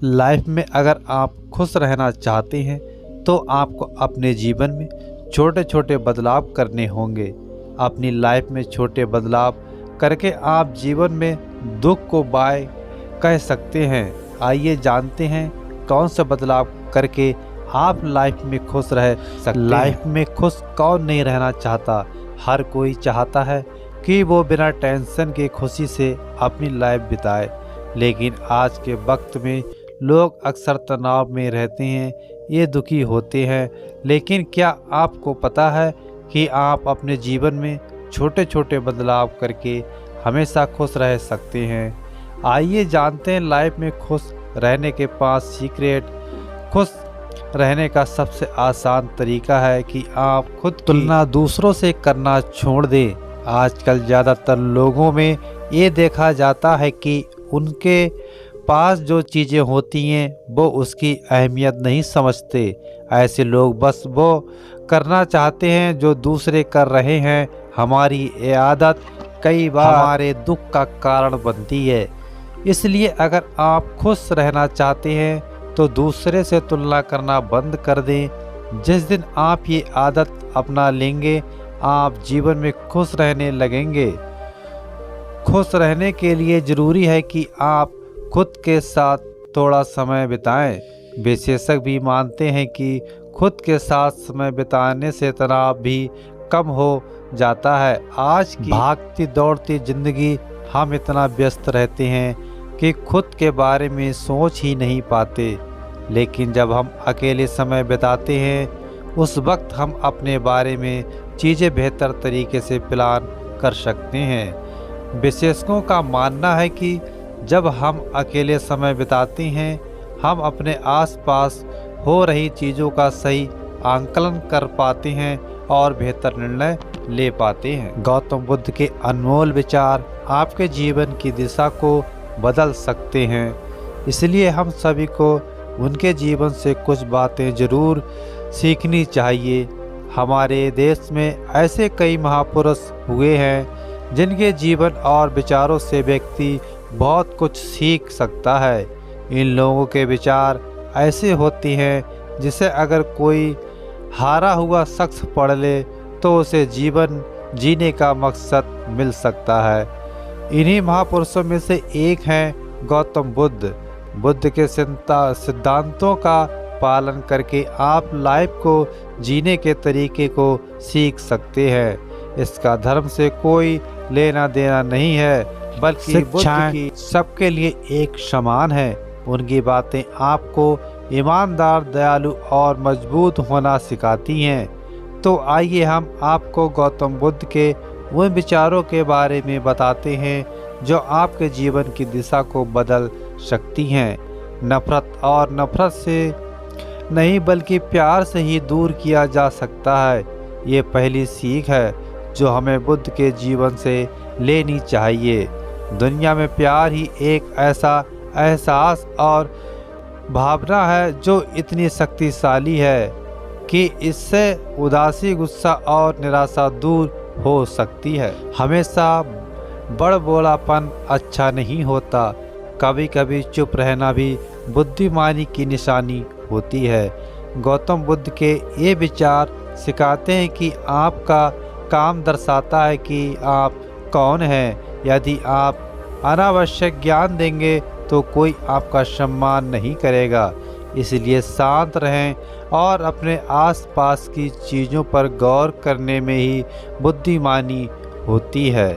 Life में अगर आप खुश रहना चाहते हैं तो आपको अपने जीवन में छोटे छोटे बदलाव करने होंगे। अपनी लाइफ में छोटे बदलाव करके आप जीवन में दुख को बाय कह सकते हैं। आइए जानते हैं कौन सा बदलाव करके आप लाइफ में खुश रह सकते हैं। लाइफ में खुश कौन नहीं रहना चाहता। हर कोई चाहता है कि वो बिना टेंशन के खुशी से अपनी लाइफ बिताए, लेकिन आज के वक्त में लोग अक्सर तनाव में रहते हैं, ये दुखी होते हैं। लेकिन क्या आपको पता है कि आप अपने जीवन में छोटे छोटे बदलाव करके हमेशा खुश रह सकते हैं। आइए जानते हैं लाइफ में खुश रहने के 5 सीक्रेट। खुश रहने का सबसे आसान तरीका है कि आप खुद तुलना दूसरों से करना छोड़ दें। आजकल ज़्यादातर लोगों में ये देखा जाता है कि उनके पास जो चीज़ें होती हैं वो उसकी अहमियत नहीं समझते। ऐसे लोग बस वो करना चाहते हैं जो दूसरे कर रहे हैं। हमारी ये आदत कई बार हमारे दुख का कारण बनती है। इसलिए अगर आप खुश रहना चाहते हैं तो दूसरे से तुलना करना बंद कर दें। जिस दिन आप ये आदत अपना लेंगे आप जीवन में खुश रहने लगेंगे। खुश रहने के लिए ज़रूरी है कि आप खुद के साथ थोड़ा समय बिताएं। विशेषज्ञ भी मानते हैं कि खुद के साथ समय बिताने से तनाव भी कम हो जाता है। आज की भागती दौड़ती ज़िंदगी हम इतना व्यस्त रहते हैं कि खुद के बारे में सोच ही नहीं पाते। लेकिन जब हम अकेले समय बिताते हैं उस वक्त हम अपने बारे में चीज़ें बेहतर तरीके से प्लान कर सकते हैं। विशेषज्ञों का मानना है कि जब हम अकेले समय बिताते हैं हम अपने आसपास हो रही चीज़ों का सही आंकलन कर पाते हैं और बेहतर निर्णय ले पाते हैं। गौतम बुद्ध के अनमोल विचार आपके जीवन की दिशा को बदल सकते हैं। इसलिए हम सभी को उनके जीवन से कुछ बातें ज़रूर सीखनी चाहिए। हमारे देश में ऐसे कई महापुरुष हुए हैं जिनके जीवन और विचारों से व्यक्ति बहुत कुछ सीख सकता है। इन लोगों के विचार ऐसे होते हैं जिसे अगर कोई हारा हुआ शख्स पढ़ ले तो उसे जीवन जीने का मकसद मिल सकता है। इन्हीं महापुरुषों में से एक हैं गौतम बुद्ध। बुद्ध के सिद्धांतों का पालन करके आप लाइफ को जीने के तरीके को सीख सकते हैं। इसका धर्म से कोई लेना देना नहीं है, बल्कि शिक्षाएं सबके लिए एक समान है। उनकी बातें आपको ईमानदार, दयालु और मजबूत होना सिखाती हैं। तो आइए हम आपको गौतम बुद्ध के उन विचारों के बारे में बताते हैं जो आपके जीवन की दिशा को बदल सकती हैं। नफरत से नहीं बल्कि प्यार से ही दूर किया जा सकता है। ये पहली सीख है जो हमें बुद्ध के जीवन से लेनी चाहिए। दुनिया में प्यार ही एक ऐसा एहसास और भावना है जो इतनी शक्तिशाली है कि इससे उदासी, गुस्सा और निराशा दूर हो सकती है। हमेशा बड़बोलापन अच्छा नहीं होता। कभी कभी चुप रहना भी बुद्धिमानी की निशानी होती है। गौतम बुद्ध के ये विचार सिखाते हैं कि आपका काम दर्शाता है कि आप कौन हैं। यदि आप अनावश्यक ज्ञान देंगे तो कोई आपका सम्मान नहीं करेगा। इसलिए शांत रहें और अपने आसपास की चीज़ों पर गौर करने में ही बुद्धिमानी होती है।